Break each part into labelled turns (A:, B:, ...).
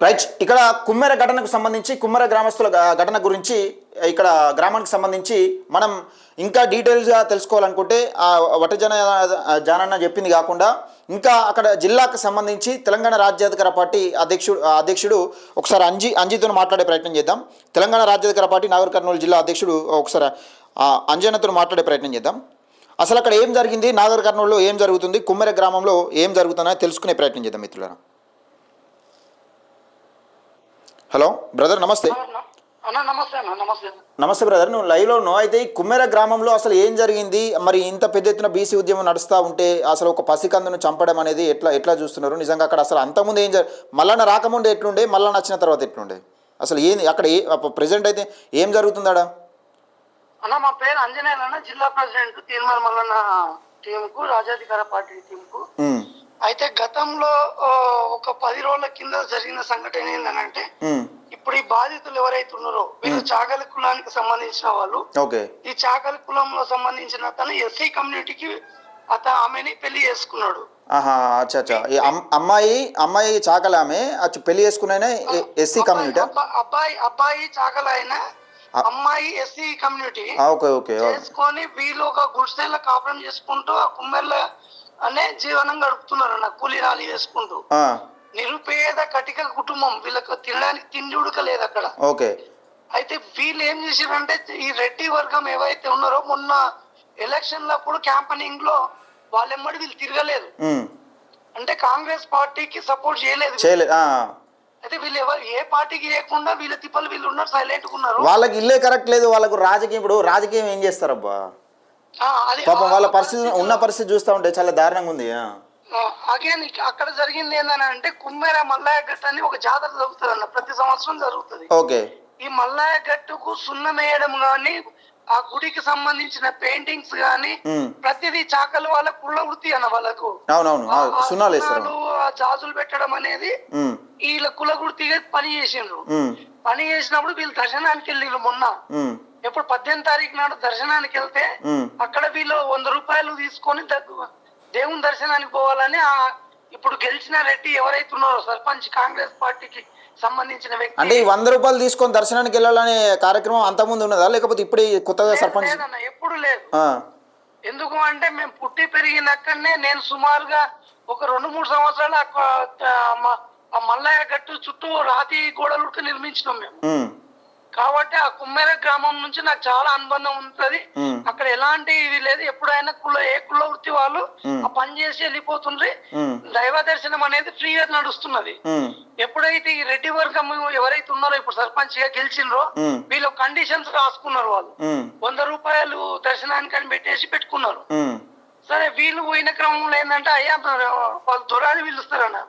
A: Right. ఇక్కడ కుమ్మెర ఘటనకు సంబంధించి కుమ్మెర గ్రామస్తుల ఘటన గురించి ఇక్కడ గ్రామానికి సంబంధించి మనం ఇంకా డీటెయిల్స్గా తెలుసుకోవాలనుకుంటే వటజన జానన్న చెప్పింది కాకుండా ఇంకా అక్కడ జిల్లాకు సంబంధించి తెలంగాణ రాజ్యాధికార పార్టీ అధ్యక్షుడు ఒకసారి అంజీతో మాట్లాడే ప్రయత్నం చేద్దాం. తెలంగాణ రాజ్యాధికార పార్టీ నాగర్ కర్నూలు జిల్లా అధ్యక్షుడు ఒకసారి అంజన్నతో మాట్లాడే ప్రయత్నం చేద్దాం. అసలు అక్కడ ఏం జరిగింది, నాగర్ కర్నూలులో ఏం జరుగుతుంది, కుమ్మెర గ్రామంలో ఏం జరుగుతుందో తెలుసుకునే ప్రయత్నం చేద్దాం మిత్రులారా. హలో బ్రదర్, నమస్తే. నమస్తే బ్రదర్, నువ్వు లైవ్లో ఉన్నావు. అయితే ఈ కుమ్మెర గ్రామంలో అసలు ఏం జరిగింది, మరి ఇంత పెద్ద ఎత్తున బీసీ ఉద్యమం నడుస్తూ ఉంటే అసలు ఒక పసికందును చంపడం అనేది ఎట్లా చూస్తున్నారు? నిజంగా అక్కడ అసలు అంతకుముందు ఏం మల్లన్న రాకముందే ఎట్లుండే, మల్లన్న వచ్చిన తర్వాత ఎట్లుండే, అసలు ఏంది అక్కడ ప్రెసిడెంట్ అయితే ఏం జరుగుతుంది ఆడ?
B: అన్న, మా పేరు అంజనేయులు అన్న, జిల్లా ప్రెసిడెంట్ తీర్మాన మల్లన్న టీంకు, రాజ్యాధికార పార్టీ టీంకు. అయితే గతంలో ఒక 10 రోజుల కింద జరిగిన సంఘటన ఏంటంటే, ఇప్పుడు ఈ బాధితులు ఎవరైతే ఉన్నారో వీళ్ళు చాకలి కులానికి సంబంధించిన వాళ్ళు. ఈ చాకలి కులంలో సంబంధించిన అతను ఎస్సీ కమ్యూనిటీకి ఆమెని పెళ్లి చేసుకున్నాడు.
A: అమ్మాయి చాకలి ఆమె పెళ్లి చేసుకున్న ఎస్సీ కమ్యూనిటీ.
B: అబ్బాయి చాకలి అయినా అమ్మాయి ఎస్సీ కమ్యూనిటీ చేసుకొని వీళ్ళు ఒక గుడిసెల కాపురం చేసుకుంటూ ఆ కుమ్మెర్ల అనే జీవనం గడుపుతున్నారు అన్న, కూలీ నాలి చేసుకుంటూ. నిరుపేద కటిక కుటుంబం, వీళ్ళకి తినడానికి తిండి ఉడకలేదు అక్కడ. అయితే వీళ్ళు ఏం చేశారంటే, ఈ రెడ్డి వర్గం ఏవైతే ఉన్నారో మొన్న ఎలక్షన్లప్పుడు క్యాంపెనింగ్ లో వాళ్ళెమ్మడి వీళ్ళు తిరగలేదు, అంటే కాంగ్రెస్ పార్టీకి సపోర్ట్ చేయలేదు. అయితే వీళ్ళు ఏ పార్టీకి చేయకుండా వీళ్ళ తిప్పలు వీళ్ళు ఉన్నారు, సైలెంట్ గా ఉన్నారు.
A: వాళ్ళకి ఇల్లే కరెక్ట్ లేదు, వాళ్ళకు రాజకీయం ఏం చేస్తారబ్బా పాపం, వాళ్ళ పరిస్థితి ఉన్న పరిస్థితి చూస్తా ఉంటే చాలా దారుణంగా ఉంది.
B: అగైన్ అక్కడ జరిగింది ఏంటంటే, కుమ్మెర మల్లయ్య గట్టు అని ఒక జాతర జరుగుతుంది అన్న, ప్రతి సంవత్సరం జరుగుతుంది. ఈ మల్లయ్య గట్టుకు సున్నం వేయడం గాని, ఆ గుడికి సంబంధించిన పెయింటింగ్స్ గాని ప్రతిదీ చాకలి వాళ్ళ కుల వృత్తి అన్న. వాళ్ళకు జాజులు పెట్టడం అనేది వీళ్ళ కుల వృత్తిగా పని చేసిండ్రు. పని చేసినప్పుడు వీళ్ళు దర్శనానికి వెళ్ళిండ్రు మొన్న. ఎప్పుడు 18వ తారీఖు నాడు దర్శనానికి వెళ్తే అక్కడ వీళ్ళు 100 రూపాయలు తీసుకొని దేవుని దర్శనానికి పోవాలని ఇప్పుడు గెలిచిన రెడ్డి ఎవరైతే ఉన్నారో సర్పంచ్, కాంగ్రెస్ పార్టీకి సంబంధించిన వ్యక్తి,
A: అంటే 100 రూపాయలు తీసుకొని దర్శనానికి వెళ్ళాలనే కార్యక్రమం అంత ముందు ఉన్నదా, లేకపోతే ఇప్పుడే కొత్తగా సర్పంచ్?
B: ఎప్పుడు లేదు. ఎందుకు అంటే, మేము పుట్టి పెరిగినక్కడనే నేను సుమారుగా ఒక 2-3 సంవత్సరాలు ఆ మల్లయ్య గట్టు చుట్టూ రాతి గోడలు నిర్మించినాం మేము. కాబట్టి ఆ కుమ్మెర గ్రామం నుంచి నాకు చాలా అనుబంధం ఉంటది. అక్కడ ఎలాంటి ఇది లేదు. ఎప్పుడైనా ఏ కుల వృత్తి వాళ్ళు ఆ పని చేసి వెళ్ళిపోతుండ్రి. దైవ దర్శనం అనేది ఫ్రీగా నడుస్తున్నది. ఎప్పుడైతే ఈ రెడ్డి వర్గం ఎవరైతే ఉన్నారో ఇప్పుడు సర్పంచ్ గా గెలిచిండ్రో వీళ్ళు కండిషన్స్ రాసుకున్నారు. వాళ్ళు 100 రూపాయలు దర్శనానికి అని పెట్టుకున్నారు. సరే, వీళ్ళు పోయిన క్రమంలో ఏంటంటే, అయ్యా వాళ్ళు దొరాలు పిలుస్తారన్న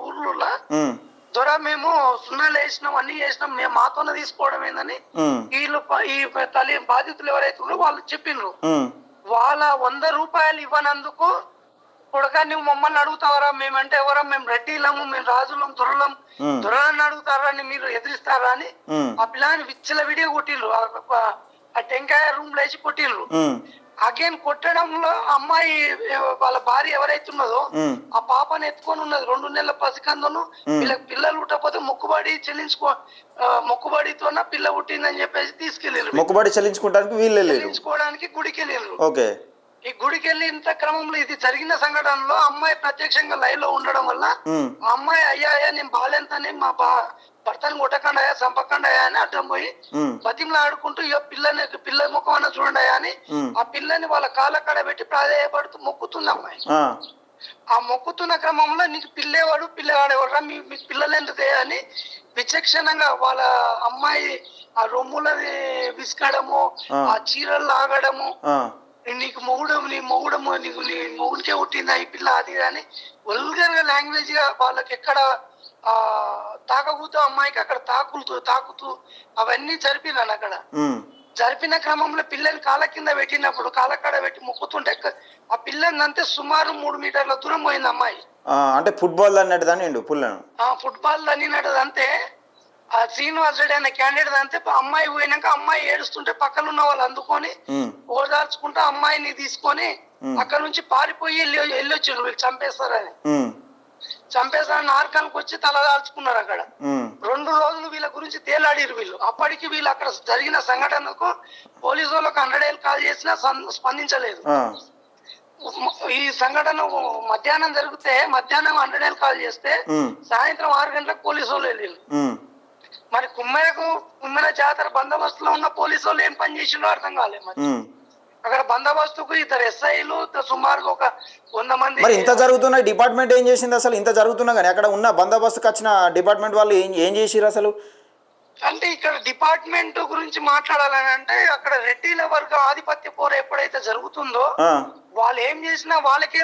B: ఊర్లో. దొర మేము సున్నాలు వేసినాం, అన్ని చేసినాం, మేము మాతోనే తీసుకోవడం ఏందని వీళ్ళు ఈ బాధితులు ఎవరైతే ఉన్నారో వాళ్ళు చెప్పిండ్రు. వాళ్ళ 100 రూపాయలు ఇవ్వనందుకు, కొడక నువ్వు మమ్మల్ని అడుగుతావరా, మేమంటే ఎవరా, మేము రెడ్డిలము, మేము రాజులం, దొరలను అడుగుతారా అని మీరు ఎదిరిస్తారా అని ఆ పిల్లని విచ్చల విడిగా కొట్టిండ్రు. ఆ టెంకాయ రూమ్ లో వేసి కొట్టిండ్రు. అగైన్ కొట్టడంలో అమ్మాయి వాళ్ళ భార్య ఎవరైతే ఉన్నదో ఆ పాపను ఎత్తుకొని ఉన్నది, 2 నెలల పసికందును. వీళ్ళకి పిల్లలు పుట్టకపోతే మొక్కుబడితో పిల్ల పుట్టిందని చెప్పేసి తీసుకెళ్ళారు.
A: మొక్కుబడి చెల్లించుకోవడానికి
B: గుడికి వెళ్ళారు. ఈ గుడికి వెళ్ళిన క్రమంలో ఇది జరిగిన సంఘటనలో అమ్మాయి ప్రత్యక్షంగా లైవ్ లో ఉండడం వల్ల ఆ అమ్మాయి అయ్యా నేను బాలేంతని మా భర్తను కొట్టకుండా చంపకుండా అని అడ్డం పోయి బతిమలా ఆడుకుంటూ పిల్ల ముఖం అన్న చూడండి అని ఆ పిల్లని వాళ్ళ కాళ్ళ కాడ పెట్టి ప్రాధాయపడుతూ మొక్కుతుంది అమ్మాయి. ఆ మొక్కుతున్న క్రమంలో నీకు పిల్లవాడేవాడు మీ పిల్లలు ఎందుకు అని విచక్షణంగా వాళ్ళ అమ్మాయి ఆ రొమ్ములని విసుకడము, ఆ చీరలు లాగడము, నీకు నీ మొగుడికే పుట్టింది ఈ పిల్ల అది అని వల్గర్ గా లాంగ్వేజ్ గా వాళ్ళకి ఎక్కడ తాకకూతూ అమ్మాయికి అక్కడ తాకుతూ అవన్నీ జరిపినాను. అక్కడ జరిపిన క్రమంలో పిల్లని కాళ్ళ కింద పెట్టినప్పుడు కాళ్ళకాడ పెట్టి మొక్కుతుంటే ఆ పిల్లని అంతే సుమారు 3 మీటర్ల దూరం పోయింది అమ్మాయి.
A: అంటే ఫుట్బాల్
B: ఫుట్బాల్ అన్నట్టు అంతే. ఆ శ్రీనివాస్ రెడ్డి అనే క్యాండిడేట్ అంతే. అమ్మాయి పోయినాక అమ్మాయి ఏడుస్తుంటే పక్కన ఉన్న వాళ్ళు అందుకొని ఓదార్చుకుంటూ అమ్మాయిని తీసుకొని అక్కడ నుంచి పారిపోయి వెళ్ళొచ్చారు వీళ్ళు చంపేస్తారని. చంపేసాను నార్కానికి వచ్చి తల దాల్చుకున్నారు అక్కడ.
A: ఉమ్,
B: 2 రోజులు వీళ్ళ గురించి తేలాడిరు వీళ్ళు. అప్పటికి వీళ్ళు అక్కడ జరిగిన సంఘటనకు పోలీసు వాళ్ళకు 100 కాల్ చేసినా స్పందించలేదు.
A: ఆ,
B: ఈ సంఘటన మధ్యాహ్నం జరిగితే మధ్యాహ్నం 100 కాల్ చేస్తే
A: ఉమ్,
B: సాయంత్రం 6 గంటలకు పోలీసు వాళ్ళు వెళ్ళిండ్రు.
A: ఉమ్,
B: మరి కుమ్మెర జాతర బందోబస్తులో ఉన్న పోలీసు వాళ్ళు ఏం పని చేసిండో అర్థం కాలేదు. మరి
A: ఉమ్.
B: అక్కడ బందోబస్తుకు 2 ఎస్ఐలు సుమారుగా ఒక 100 మంది.
A: మరి ఇంత జరుగుతున్న డిపార్ట్మెంట్ ఏం చేసింది అసలు? ఇంత జరుగుతున్నా కానీ అక్కడ ఉన్న బందోబస్తుకు వచ్చిన డిపార్ట్మెంట్ వాళ్ళు ఏం చేసిరు అసలు?
B: అంటే ఇక్కడ డిపార్ట్మెంట్ గురించి మాట్లాడాలని అంటే అక్కడ రెడ్డిల వర్గ ఆధిపత్య పోరు ఎప్పుడైతే జరుగుతుందో
A: ఆ,
B: వాళ్ళు ఏం చేసినా వాళ్ళకే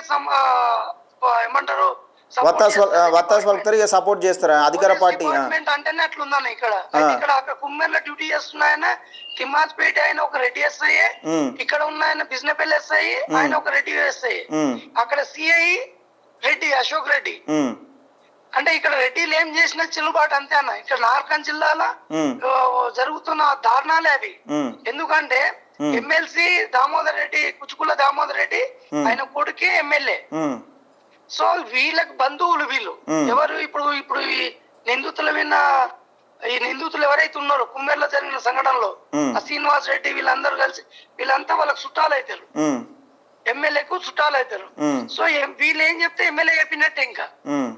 B: ఏమంటారు
A: వత్తాసు పలుకుతారు, ఇక సపోర్ట్ చేస్తారు అధికార పార్టీ.
B: డిపార్ట్మెంట్ అంటేనే అట్లుందని ఇక్కడ. అక్కడ కుమ్మెర్ల డ్యూటీ చేస్తున్నాయన తిమ్మాజ్పేట ఆయన ఒక రెడ్డి ఎస్ఐ,
A: ఉమ్,
B: ఇక్కడ ఉన్న ఆయన బిజినెపల్లి ఎస్ఐ ఆయన ఒక రెడ్డి ఎస్ఐ,
A: ఉమ్,
B: అక్కడ సిఐ రెడ్డి అశోక్ రెడ్డి.
A: ఉమ్,
B: అంటే ఇక్కడ రెడ్డిలు ఏం చేసిన చెల్లుబాటు అంతే అన్న. ఇక్కడ నార్కన్ జిల్లాలో
A: ఉమ్,
B: జరుగుతున్న దారుణాలే అవి.
A: ఉమ్,
B: ఎందుకంటే ఎమ్మెల్సీ దామోదర్ రెడ్డి, కుచుకుల దామోదర్ రెడ్డి ఆయన కొడుకే ఎమ్మెల్యే.
A: ఉమ్,
B: సో వీళ్ళకి బంధువులు వీళ్ళు. ఎవరు ఇప్పుడు ఈ నిందితులు ఎవరైతే ఉన్నారో కుమ్మెర్లో జరిగిన సంఘటనలో ఆ శ్రీనివాస్ రెడ్డి వీళ్ళందరూ కలిసి వీళ్ళంతా వాళ్ళకి చుట్టాలు అవుతారు,
A: ఉమ్,
B: ఎమ్మెల్యేకు చుట్టాలు అవుతారు. సో వీళ్ళు ఏం చెప్తే ఎమ్మెల్యే చెప్పినట్టే. ఇంకా
A: ఉమ్,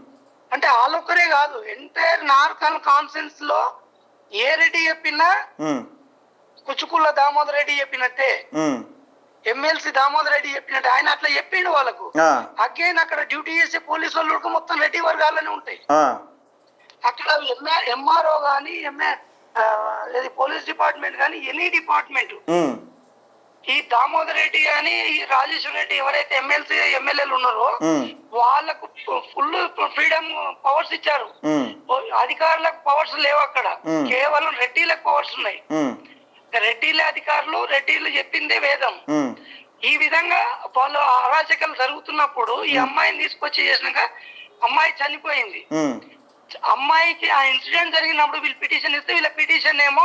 B: అంటే వాళ్ళొక్కరే కాదు, ఎంటైర్ నార్కల్ కాన్ఫరెన్స్ లో ఏ రెడ్డి చెప్పినా
A: ఉమ్,
B: కుచుకుల దామోదర్ రెడ్డి చెప్పినట్టే,
A: ఉమ్,
B: ఎమ్మెల్సీ దామోదర్ రెడ్డి చెప్పినట్టు ఆయన అట్లా చెప్పిండు వాళ్ళకు.
A: ఆ,
B: అగైన్ అక్కడ డ్యూటీ చేసే పోలీసు వాళ్ళు మొత్తం రెడ్డి వర్గాలనే ఉంటాయి.
A: ఆ,
B: అక్కడ ఎంఆర్ఓ గానీ పోలీస్ డిపార్ట్మెంట్ గానీ ఎనీ డిపార్ట్మెంట్
A: ఉమ్,
B: ఈ దామోదర్ రెడ్డి గానీ ఈ రాజేశ్వర రెడ్డి ఎవరైతే ఎమ్మెల్సీ ఎమ్మెల్యేలు ఉన్నారో
A: ఉమ్,
B: వాళ్ళకు ఫుల్ ఫ్రీడమ్ పవర్స్ ఇచ్చారు.
A: ఉమ్,
B: అధికారులకు పవర్స్ లేవు అక్కడ,
A: మ్.
B: కేవలం రెడ్డిలకు పవర్స్ ఉన్నాయి.
A: ఉమ్,
B: రెడ్డిల అధికారులు రెడ్డిలు చెప్పిందే వేదం.
A: ఉమ్,
B: ఈ విధంగా వాళ్ళు అరాచకాలు జరుగుతున్నప్పుడు ఈ అమ్మాయిని తీసుకొచ్చి చేసినాక అమ్మాయి చనిపోయింది.
A: ఉమ్,
B: అమ్మాయికి ఆ ఇన్సిడెంట్ జరిగినప్పుడు వీళ్ళు పిటిషన్ ఇస్తే వీళ్ళ పిటిషన్ ఏమో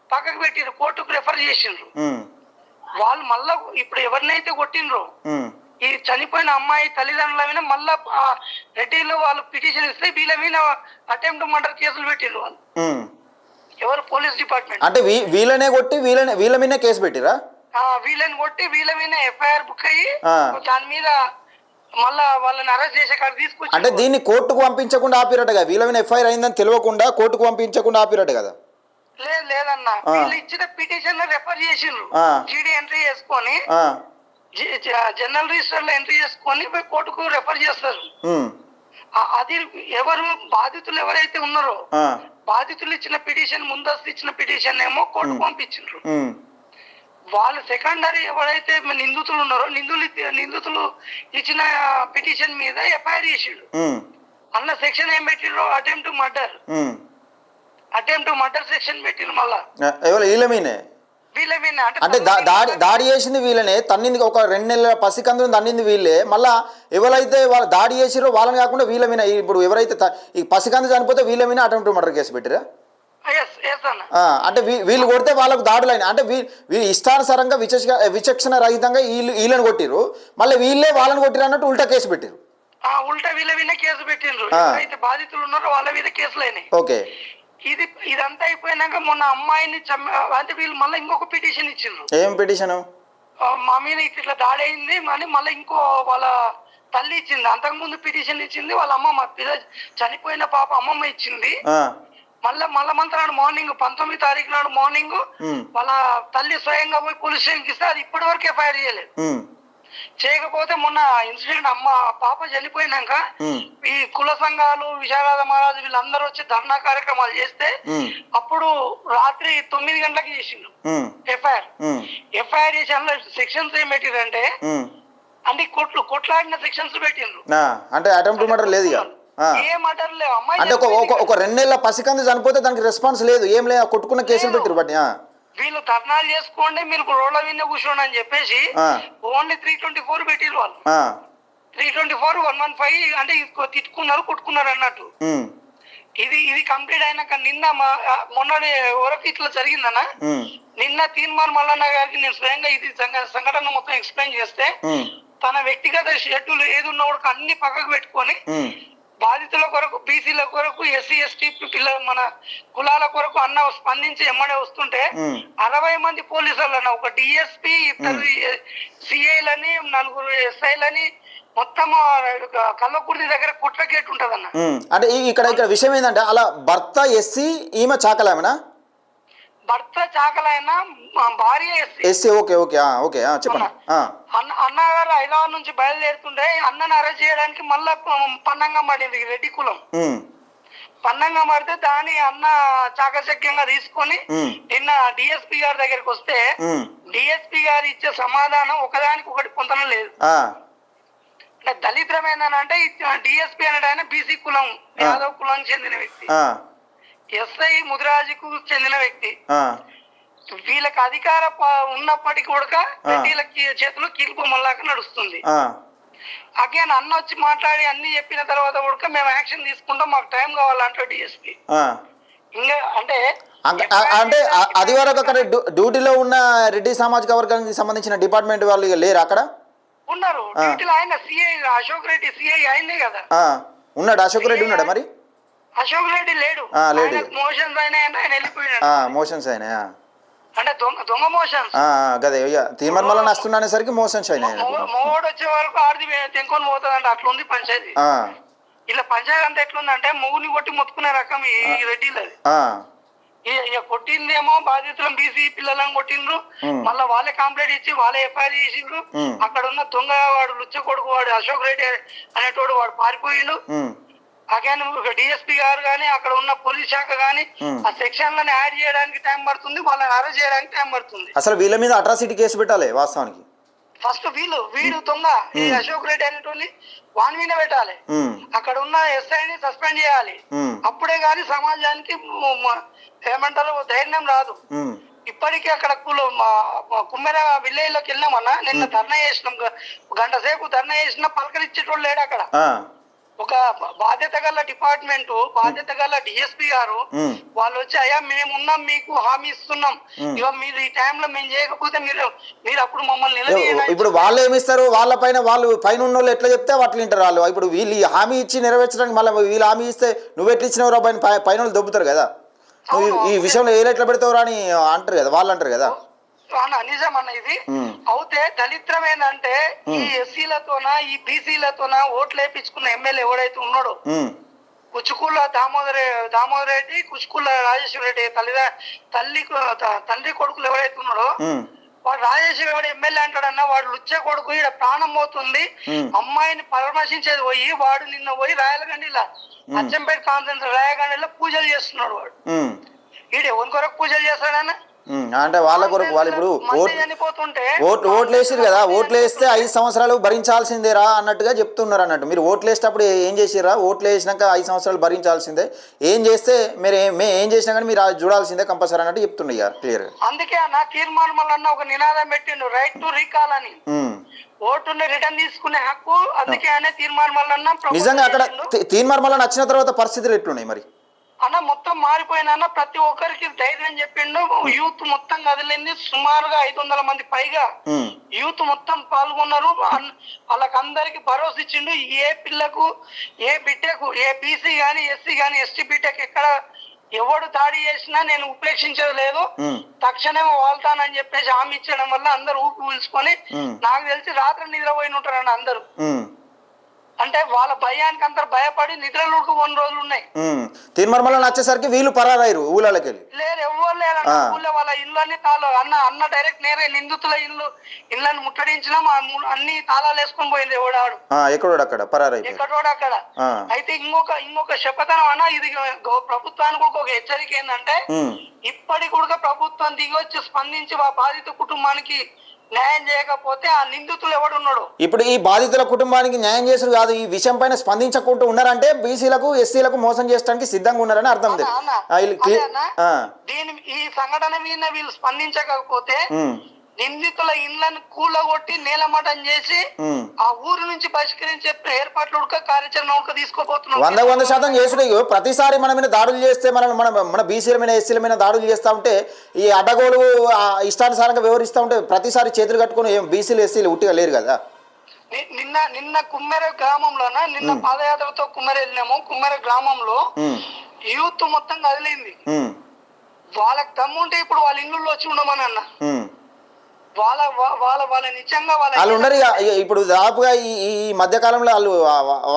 B: పక్కకు పెట్టిరు, కోర్టుకు రెఫర్ చేసిండ్రు.
A: ఉమ్,
B: వాళ్ళు మళ్ళా ఇప్పుడు ఎవరినైతే కొట్టిండ్రో
A: ఉమ్,
B: ఈ చనిపోయిన అమ్మాయి తల్లిదండ్రుల మీద మళ్ళా రెడ్డిలో వాళ్ళు పిటిషన్ ఇస్తే వీళ్ళ మీద అటెంప్ట్ మర్డర్ కేసులు పెట్టిండ్రు వాళ్ళు.
A: ఉమ్.
B: ఎవరు పోలీస్ డిపార్ట్మెంట్
A: అంటే వీళ్ళనే కొట్టి వీళ్ళ మీదనే కేసు పెట్టిరా?
B: వీళ్ళని కొట్టి వీళ్ళ మీద ఎఫ్ఐఆర్ బుక్ అయ్యి
A: ఆ.
B: దాని మీద మళ్ళా వాళ్ళని అరెస్ట్ చేసే కాడ తీసుకొచ్చి.
A: అంటే దీన్ని కోర్టుకు పంపించకుండా ఆపిరట, వీళ్ళ మీద ఎఫ్ఐఆర్ అయిందని తెలియకుండా కోర్టుకు పంపించకుండా ఆపిరట కదా?
B: లేదన్నా, వీళ్ళు ఇచ్చిన పిటిషన్ రెఫర్ చేసిండ్రు,
A: ఆ.
B: జీడీ ఎంట్రీ చేసుకొని
A: ఆ,
B: జనరల్ రిజిస్టర్ లో ఎంట్రీ చేసుకొని పోయి కోర్టుకు రెఫర్ చేస్తారు.
A: ఉమ్,
B: అది ఎవరు బాధితులు ఎవరైతే ఉన్నారో
A: ఆ,
B: బాధితులు ఇచ్చిన పిటిషన్, ముందస్తు ఇచ్చిన పిటిషన్ ఏమో కోర్టుకు పంపించిండ్రు.
A: ఉమ్,
B: వాళ్ళు సెకండరీ ఎవరైతే నిందితులు ఉన్నారో నిందితులు ఇచ్చిన పిటిషన్ మీద ఎఫ్ఐఆర్ చేసిండు.
A: ఉమ్,
B: అన్న సెక్షన్ ఏం పెట్టిండ్రు, అటెంప్ట్ టు మర్డర్ సెక్షన్ పెట్టిండ్రు. మళ్ళా
A: ఎవరు వీళ్ళ మీనే?
B: వీళ్ళ మీద
A: అంటే దాడి చేసింది వీళ్ళనే, తన్నింది ఒక 2 నెలల పసికందుని తన్నింది వీళ్ళే. మళ్ళా ఎవరైతే వాళ్ళు దాడి చేసిరో వాళ్ళని కాకుండా వీళ్ళ మీద, ఇప్పుడు ఎవరైతే ఈ పసికందు చనిపోతే వీళ్ళ మీద అటెంప్ట్ మర్డర్ కేసు పెట్టిరా? అంటే వీళ్ళు కొడితే వాళ్ళకు దాడులైన, అంటే వీళ్ళు ఇష్టానుసారంగా విచక్షణ రహితంగా వీళ్ళని కొట్టిరు, మళ్ళీ వీళ్ళే వాళ్ళని కొట్టిరు అన్నట్టు ఉల్టా కేసు పెట్టిరు.
B: ఉల్టా వీళ్ళ మీద కేసు పెట్టిండ్రు. అయితే బాధితులు ఉన్నారో వాళ్ళ మీద కేసులు అయినాయి.
A: ఓకే.
B: ఇదంతా అయిపోయినాక మొన్న అమ్మాయిని అంటే వీళ్ళు మళ్ళీ ఇంకొక పిటిషన్ ఇచ్చిండ్రు.
A: ఏం పిటిషన్?
B: మా మీద ఇట్లా దాడి అయింది అని మళ్ళీ ఇంకో వాళ్ళ తల్లి ఇచ్చింది. అంతకుముందు పిటిషన్ ఇచ్చింది వాళ్ళ అమ్మమ్మ, చనిపోయిన పాప అమ్మమ్మ ఇచ్చింది. మళ్ళా నాడు మార్నింగ్ 19వ తారీఖు నాడు మార్నింగ్ వాళ్ళ తల్లి స్వయంగా పోయి పోలీస్ స్టేషన్కి ఇస్తే అది ఇప్పటి వరకు ఎఫ్ఐఆర్ చేయలేదు. చేయకపోతే మొన్న ఇన్సిడెంట్ పాప చనిపోయినాక ఈ కుల సంఘాలు, విశాఖ మహారాజు వీళ్ళందరూ వచ్చి ధర్నా కార్యక్రమాలు చేస్తే అప్పుడు రాత్రి 9 గంటలకు చేసిండు ఎఫ్ఐఆర్ చేసి అందులో సెక్షన్స్ ఏం పెట్టిరంటే అంటే కొట్లాడిన సెక్షన్స్ పెట్టిండ్రు.
A: అంటే అటెంప్ట్ మర్డర్ లేదు,
B: ఏ మర్డర్ లేవు. అమ్మాయి
A: అంటే ఒక 2 నెలల పసికంది చనిపోతే దానికి రెస్పాన్స్ లేదు, ఏం లేదు, కొట్టుకున్న కేసులు పెట్టిరు. బట్టి
B: వీళ్ళు ధర్నాలు చేసుకోండి, మీరు రోడ్ల మీద కూర్చోండి అని చెప్పేసి ఓన్లీ 324 పెట్టిరు వాళ్ళు. 324, 115 అంటే తిట్టుకున్నారు, కొట్టుకున్నారు అన్నట్టు. ఇది కంప్లీట్ అయినాక నిన్న మొన్నటి వరకు ఇట్లా జరిగిందన్న. నిన్న తీన్మార్ మల్లన్న గారికి నేను స్వయంగా ఇది సంఘటన మొత్తం ఎక్స్ప్లెయిన్ చేస్తే తన వ్యక్తిగత షెడ్యూల్ ఏది ఉన్న కూడా అన్ని పక్కకు పెట్టుకొని బాధితుల కొరకు, బీసీల కొరకు, ఎస్సీ ఎస్టీ పిల్లల మన కులాల కొరకు అన్న స్పందించి ఎమ్మడే వస్తుంటే 60 మంది పోలీసులన్న, ఒక డిఎస్పీ, ఇద్దరు సిఐలని, 4 ఎస్ఐలని, మొత్తం కల్లకుర్తి దగ్గర కుట్ర గేట్ ఉంటదన్న.
A: అంటే ఇక్కడ విషయం ఏంటంటే అలా భర్త ఎస్సీ, ఈమె చాకలామేనా?
B: భర్త చాకలైనా, భార్య
A: ఎస్సీ. ఓకే ఓకే ఓకే చెప్పండి.
B: అన్నగారు హైదరాబాద్ నుంచి బయలుదేరుతుండే అన్నను అరెస్ట్ చేయడానికి మళ్ళా పన్నంగా పడింది రెడ్డి కులం. పన్నంగా పడితే దాన్ని అన్న చాకచక్యంగా తీసుకొని నిన్న డిఎస్పీ గారి దగ్గరికి వస్తే డిఎస్పీ గారు ఇచ్చే సమాధానం ఒకదానికి ఒకటి పొందడం లేదు. అంటే దళిద్రం ఏంటంటే డిఎస్పీ అనేది ఆయన బీసీ కులం, యాదవ్ కులానికి చెందిన వ్యక్తి, ఎస్ఐ ముదిరాజుకు చెందిన వ్యక్తి. వీళ్ళకి అధికార ఉన్నప్పటికీ కూడా రెడ్డిల చేతిలో కీలుపు మళ్ళాక నడుస్తుంది. అగైన్ అన్న వచ్చి మాట్లాడి అన్ని చెప్పిన తర్వాత కూడా మేము యాక్షన్ తీసుకుంటాం, మాకు టైం కావాలంటే డిఎస్పీ. ఇంకా అంటే
A: అది వరకు అక్కడ డ్యూటీలో ఉన్న రెడ్డి సామాజిక వర్గానికి సంబంధించిన డిపార్ట్మెంట్ వాళ్ళు లేరు అక్కడ?
B: ఉన్నారు డ్యూటీలో. ఆయన సిఐ అశోక్ రెడ్డి, సిఐ ఆయనే కదా
A: ఉన్నాడు. అశోక్ రెడ్డి ఉన్నాడా మరి?
B: అశోక్ రెడ్డి లేడు. మోషన్స్ అయినా ఆయన వెళ్ళిపోయినాడు.
A: మోషన్స్ అయినా
B: అంటే దొంగ మోషన్స్.
A: గదే తీర్మానం మళ్ళీ వస్తున్నసరికి మోషన్స్ అయినాయి.
B: మోడు వచ్చే వరకు ఆడిది తెంకొని పోతుంది అంటే అట్లుంది పంచాయతీ. ఇలా పంచాయతీ అంతా ఎట్లుందంటే మూగుని కొట్టి మొత్తుకునే రకం ఈ రెడ్డిలది. ఇక కొట్టిందేమో బాధితులను బీసీ పిల్లలను కొట్టిండ్రు, మళ్ళీ వాళ్ళే కంప్లైంట్ ఇచ్చి వాళ్ళే ఎఫ్ఐఆర్ చేసిండ్రు. అక్కడ ఉన్న దొంగ వాడు లుచ్చ కొడుకు వాడు అశోక్ రెడ్డి అనేటోడు వాడు పారిపోయిండు. అగైన్ డిఎస్పీ గారు గానీ అక్కడ ఉన్న పోలీస్ శాఖ గానీ ఆ సెక్షన్లను యాడ్ చేయడానికి టైం పడుతుంది, వాళ్ళని అరెస్ట్ చేయడానికి టైం పడుతుంది.
A: అసలు వీళ్ళ మీద అట్రాసిటీ కేసు పెట్టాలి వాస్తవానికి.
B: ఫస్ట్ వీడు దొంగ ఈ అశోక్ రెడ్డి అనేటోని వాని మీద పెట్టాలి, అక్కడ ఉన్న ఎస్ఐని సస్పెండ్ చేయాలి. అప్పుడే గాని సమాజానికి ఏమంటారు ధైర్యం రాదు. ఇప్పటికీ అక్కడ కుమ్మెర విలేజ్ లోకి వెళ్ళినామన్నా, నిన్న ధర్నా చేసినాం, గంట సేపు ధర్నా చేసినా పలకరించేటోళ్ళు లేడు అక్కడ. ఒక బాధ్యత గల డిపార్ట్మెంట్, బాధ్యత గల డిఎస్పీ గారు వాళ్ళు వచ్చి అయ్యా మేమున్నాం, మీకు హామీ ఇస్తున్నాం, ఇక మీరు ఈ టైంలో మేము చేయకపోతే మీరు అప్పుడు మమ్మల్ని నిలదీయాలి.
A: ఇప్పుడు వాళ్ళు ఏమిస్తారు, వాళ్ళ పైన వాళ్ళు పైన ఉన్న వాళ్ళు ఎట్లా చెప్తే వాటిని వింటారు వాళ్ళు. ఇప్పుడు వీళ్ళు హామీ ఇచ్చి నెరవేర్చడానికి మళ్ళీ వీళ్ళు హామీ ఇస్తే నువ్వు ఎట్లా ఇచ్చినవరా పైన వాళ్ళు దొబ్బుతారు కదా, నువ్వు ఈ విషయంలో ఏ ఎట్లా పెడతావు అని అంటారు కదా, వాళ్ళు అంటారు కదా.
B: నిజం అన్న ఇది. అయితే దళిద్రం ఏంటంటే ఈ ఎస్సీలతోన ఈ బీసీలతోన ఓట్లు వేయించుకున్న ఎమ్మెల్యే ఎవడైతే ఉన్నాడో, కుచుకుల దామోదర్ రెడ్డి, కుచుకుల రాజేశ్వర రెడ్డి తండ్రి కొడుకులు ఎవరైతే ఉన్నాడో వాడు రాజేశ్వర రెడ్డి ఎమ్మెల్యే అంటాడన్నా, వాడు లుచ్చే కొడుకు ఈడ ప్రాణం పోతుంది, అమ్మాయిని పరామర్శించేది పోయి వాడు నిన్న పోయి రాయలగండిలా అచ్చంపేట కాన్సెంట్రేట్ రాయలగండిలో పూజలు చేస్తున్నాడు. వాడు ఈడ ఎవరి కొరకు పూజలు చేస్తాడన్నా,
A: అంటే వాళ్ళ కొరకు వాళ్ళు ఇప్పుడు ఓట్లు వేసారు కదా, ఓట్లు వేస్తే 5 సంవత్సరాలు భరించాల్సిందేరా అన్నట్టుగా చెప్తున్నారు అన్నట్టు. మీరు ఓట్లు వేసేటప్పుడు ఏం చేసిరా, ఓట్లు వేసినాక 5 సంవత్సరాలు భరించాల్సిందే, ఏం చేస్తే మేము ఏం చేసినా కానీ మీరు చూడాల్సిందే కంపల్సరీ అన్నట్టు చెప్తుండే క్లియర్.
B: అందుకే అన్న తీర్మానం వల్ల ఒక నినాదం పెట్టిండు, రైట్ టు రీకాల్ అని, ఓటుని రిటర్న్ తీసుకునే హక్కు. అందుకే అనే తీర్మానం వల్ల
A: నిజంగా అక్కడ తీర్మానం వల్ల వచ్చిన తర్వాత పరిస్థితులు ఎట్లున్నాయి మరి
B: అన్న? మొత్తం మారిపోయినా ప్రతి ఒక్కరికి ధైర్యం చెప్పిండు. యూత్ మొత్తం కదిలింది, సుమారుగా 500 మంది పైగా యూత్ మొత్తం పాల్గొన్నారు. వాళ్ళకందరికి భరోసా ఇచ్చిండు. ఏ పిల్లకు, ఏ బిడ్డకు, ఏ బీసీ గాని, ఎస్సీ గాని, ఎస్టీ బిడ్డకు ఎక్కడ ఎవడు దాడి చేసినా నేను ఉపేక్షించేది లేదు, తక్షణమే వాళ్తానని చెప్పేసి హామీ ఇచ్చడం వల్ల అందరు ఊపి పీల్చుకొని, నాకు తెలిసి రాత్రి నిద్రపోయి ఉంటారని అందరు. అంటే వాళ్ళ భయానికి అందరు భయపడి నిద్రలోకి 1 రోజులు ఉన్నాయి.
A: తీర్మానం వచ్చేసరికి వీళ్ళు పరారారు ఊళ్ళకి వెళ్ళి
B: లేరు, ఎవరు లేరు. ఊళ్ళో వాళ్ళ ఇళ్ళని అన్న డైరెక్ట్ నేరే నిందితుల ఇళ్ళని ముట్టడించినా అన్ని తాళాలు వేసుకొని పోయింది ఎవడాడు,
A: ఎక్కడోడు అక్కడ పరారాయి,
B: ఎక్కడోడు అక్కడ. అయితే ఇంకొక శపథనం అన్న, ఇది ప్రభుత్వానికి ఒక హెచ్చరిక ఏంటంటే, ఇప్పటికి కూడా ప్రభుత్వం దిగొచ్చి స్పందించి ఆ బాధిత కుటుంబానికి న్యాయం చేయకపోతే ఆ నిందితులు ఎవడున్నాడు.
A: ఇప్పుడు ఈ బాధితుల కుటుంబానికి న్యాయం చేసుడు కాదు, ఈ విషయం పైన స్పందించకుండా ఉన్నారంటే బీసీలకు ఎస్సీలకు మోసం చేయడానికి సిద్ధంగా ఉన్నారని అర్థం.
B: ఈ సంఘటన మీద వీళ్ళు స్పందించకపోతే నిందితుల ఇళ్లను కూలగొట్టి నేలమటం చేసి ఆ ఊరు నుంచి బహిష్కరించే ఏర్పాట్లు కార్యాచరణ తీసుకోబోతున్నాం.
A: 100% చేసుడు. ప్రతిసారి మన మీద దాడులు చేస్తే మన బీసీల మీద ఎస్సీల మీద దాడులు చేస్తూ ఉంటే, ఈ అడ్డగోలు ఇష్టానుసారంగా వ్యవహరిస్తూ ఉంటే ప్రతిసారి చేతులు కట్టుకుని బీసీలు ఎస్సీలు ఉట్టిగా లేరు కదా.
B: నిన్న కుమ్మెర గ్రామంలోన నిన్న పాదయాత్రతో కుమ్మెర వెళ్ళినాము. కుమ్మెర గ్రామంలో యూత్ మొత్తం కదిలింది. వాళ్ళకి దమ్ముంటే ఇప్పుడు వాళ్ళ ఇల్లు వచ్చి ఉండమని అన్న. వాళ్ళ నిజంగా
A: వాళ్ళు ఉండరు ఇప్పుడు దాదాపుగా ఈ మధ్యకాలంలో వాళ్ళు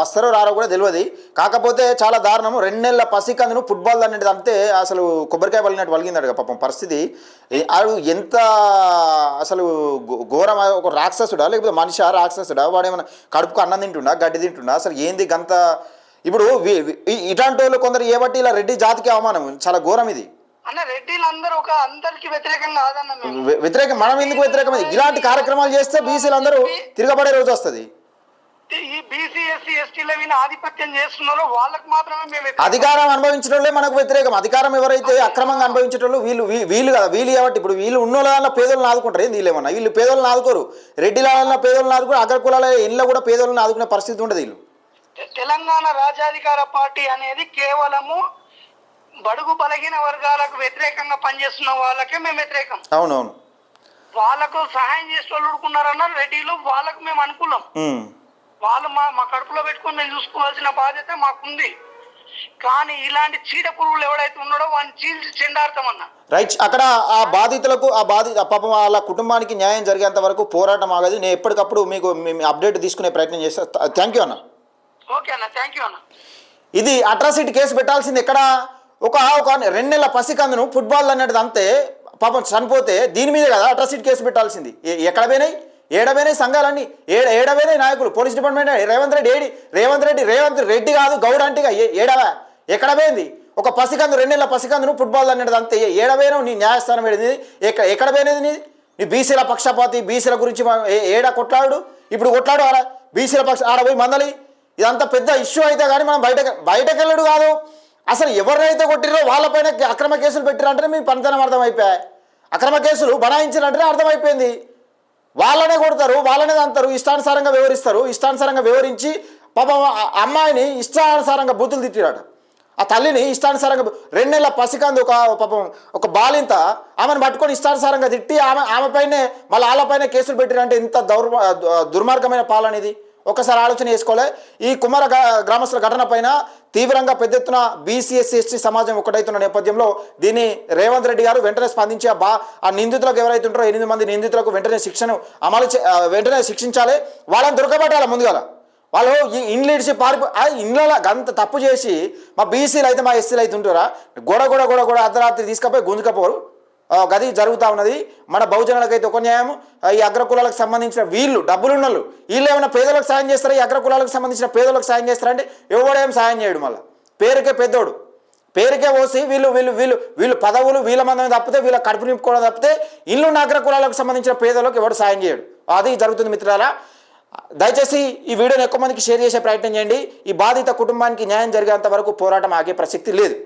A: వస్తారో రారో కూడా తెలియదు. కాకపోతే చాలా దారుణము. 2 నెలల పసికందును ఫుట్బాల్ అనేది అంతే అసలు కొబ్బరికాయ పలిగినట్టు పలిగిందట పాపం పరిస్థితి. వాడు ఎంత అసలు ఘోరం, ఒక రాక్షసుడా లేకపోతే మనిషా రాక్షసుడా? వాడు ఏమైనా కడుపుకు అన్నం తింటుండా గడ్డి తింటుండా? అసలు ఏంది గంత? ఇప్పుడు ఇట్లాంటి వాళ్ళు కొందరు ఏబట్టి ఇలా రెడ్డి జాతికి అవమానం, చాలా ఘోరం ఇది
B: అన్న. రెడ్డిలు అందరూ అందరికి వ్యతిరేకంగా కాదన్న.
A: వ్యతిరేకం మనం ఎందుకు వ్యతిరేకమైంది? ఇలాంటి కార్యక్రమాలు చేస్తే బీసీలు అందరూ తిరగబడే రోజు వస్తుంది.
B: ఈ బీసీ ఎస్సీ ఎస్టీల మీద ఆధిపత్యం చేస్తున్నారో వాళ్ళకి మాత్రమే మేము
A: అధికారం అనుభవించడంలో మనకు వ్యతిరేకం. అధికారం ఎవరైతే అక్రమంగా అనుభవించేటోళ్ళు వీళ్ళు కదా. వీళ్ళు కాబట్టి ఇప్పుడు వీళ్ళు ఉన్నోళ్ళ పేదలను ఆదుకుంటారు. ఏంది వీళ్ళేమన్నా? వీళ్ళు పేదలను ఆదుకోరు. రెడ్డిల పేదలను ఆదుకోరు. అగ్రకులాల ఇళ్ళ కూడా పేదలను ఆదుకునే పరిస్థితి ఉండదు. వీళ్ళు
B: తెలంగాణ రాజ్యాధికార పార్టీ అనేది కేవలము బడుగు బలహీన వర్గాలకు వ్యతిరేకంగా పనిచేస్తున్న వాళ్ళకే మేము వ్యతిరేకం.
A: అవునవును.
B: వాళ్ళకు సహాయం చేసే వాళ్ళు ఊరుకున్నారన్నారు రెడ్డిలు. వాళ్ళకు మేము అనుకూలం. వాళ్ళు మా కడుపులో పెట్టుకుని మేము చూసుకోవాల్సిన బాధ్యత మాకుంది. కానీ ఇలాంటి చీడ పురుగులు ఎవడైతే ఉన్నాడో వాడిని చీల్చి చెండాడతామన్నా.
A: రైట్. అక్కడ ఆ బాధితులకు పాపం వాళ్ళ కుటుంబానికి న్యాయం జరిగేంత వరకు పోరాటం ఆగదు. నేను ఎప్పటికప్పుడు మీకు అప్డేట్ తీసుకునే ప్రయత్నం చేస్తాను. థ్యాంక్ యూ అన్న.
B: ఓకే అన్న, థ్యాంక్ యూ అన్న. ఇది
A: అట్రాసిటీ కేసు పెట్టాల్సింది ఎక్కడ? ఒక 2 నెలల పసికందును ఫుట్బాల్ అన్నది అంతే పాపం చనిపోతే దీని మీద కదా అట్రాసిటీ కేసు పెట్టాల్సింది. ఎక్కడ పోయినాయి? ఏడపోయినాయి సంఘాలన్నీ? ఏడపోయినాయి నాయకులు? పోలీస్ డిపార్ట్మెంట్ రేవంత్ రెడ్డి కాదు గౌడ్ అంటిగా ఏడవా? ఎక్కడ పోయింది? ఒక పసికందు 2 నెలల పసికందును ఫుట్బాల్ అన్నది అంతే ఏడపోయినావు? నీ న్యాయస్థానం ఏడింది? ఎక్కడ పోయినది నీ బీసీల పక్షపాతి? బీసీల గురించి ఏడా కొట్లాడు? ఇప్పుడు కొట్లాడు ఆడ బీసీల ఆడ పోయి మందలి. ఇదంతా పెద్ద ఇష్యూ అయితే కానీ మనం బయటకు వెళ్ళడు కాదు. అసలు ఎవరినైతే కొట్టిరో వాళ్ళపైన అక్రమ కేసులు పెట్టిరంటే మీ పనితనం అర్థమైపోయాయి. అక్రమ కేసులు బనాయించినట్టే అర్థమైపోయింది. వాళ్ళనే కొడతారు, వాళ్ళనే అంటారు, ఇష్టానుసారంగా వివరిస్తారు. ఇష్టానుసారంగా వివరించి పాపం అమ్మాయిని ఇష్టానుసారంగా బూతులు తిట్టిరాట. ఆ తల్లిని ఇష్టానుసారంగా 2 నెలల పసికందు పాపం ఒక బాలింత ఆమెను పట్టుకొని ఇష్టానుసారంగా తిట్టి ఆమెపైనే మళ్ళీ వాళ్ళపైన కేసులు పెట్టిరంటే ఇంత దుర్మార్గమైన పాలన ఇది. ఒకసారి ఆలోచన చేసుకోలే. ఈ కుమ్మర గ్రామస్తుల ఘటన పైన తీవ్రంగా పెద్ద ఎత్తున బీసీ ఎస్సీ ఎస్టీ సమాజం ఒకటైతున్న నేపథ్యంలో దీన్ని రేవంత్ రెడ్డి గారు వెంటనే స్పందించి ఆ నిందితులకు ఎవరైతే ఉంటారో 8 మంది నిందితులకు వెంటనే శిక్షను వెంటనే శిక్షించాలి. వాళ్ళని దొరకబట్టాలి. ముందుగా వాళ్ళు ఇండ్లు ఇడిచి ఇండ్ల గంత తప్పు చేసి మా బీసీలు అయితే మా ఎస్సీలు అయితే ఉంటారా గొడ అర్ధరాత్రి తీసుకపోయి గుంజుకపోరు. గది జరుగుతూ ఉన్నది. మన బహుజనులకైతే ఒక న్యాయం. ఈ అగ్రకులాలకు సంబంధించిన వీళ్ళు డబ్బులున్నోళ్ళు వీళ్ళు ఏమైనా పేదలకు సాయం చేస్తారా? ఈ అగ్రకులాలకు సంబంధించిన పేదలకు సాయం చేస్తారంటే ఎవడేం సాయం చేయడు. మళ్ళీ పేరుకే పెద్దోడు, పేరుకే పోసి వీళ్ళు పదవులు వీళ్ళ మందమే తప్పితే వీళ్ళ కడుపు నింపుకోవడం తప్పితే ఇల్లున్న అగ్రకులాలకు సంబంధించిన పేదలకు ఎవడు సాయం చేయడు. అది జరుగుతుంది మిత్రులారా. దయచేసి ఈ వీడియోని ఎక్కువ మందికి షేర్ చేసే ప్రయత్నం చేయండి. ఈ బాధిత కుటుంబానికి న్యాయం జరిగేంత వరకు పోరాటం ఆగే ప్రసక్తి లేదు.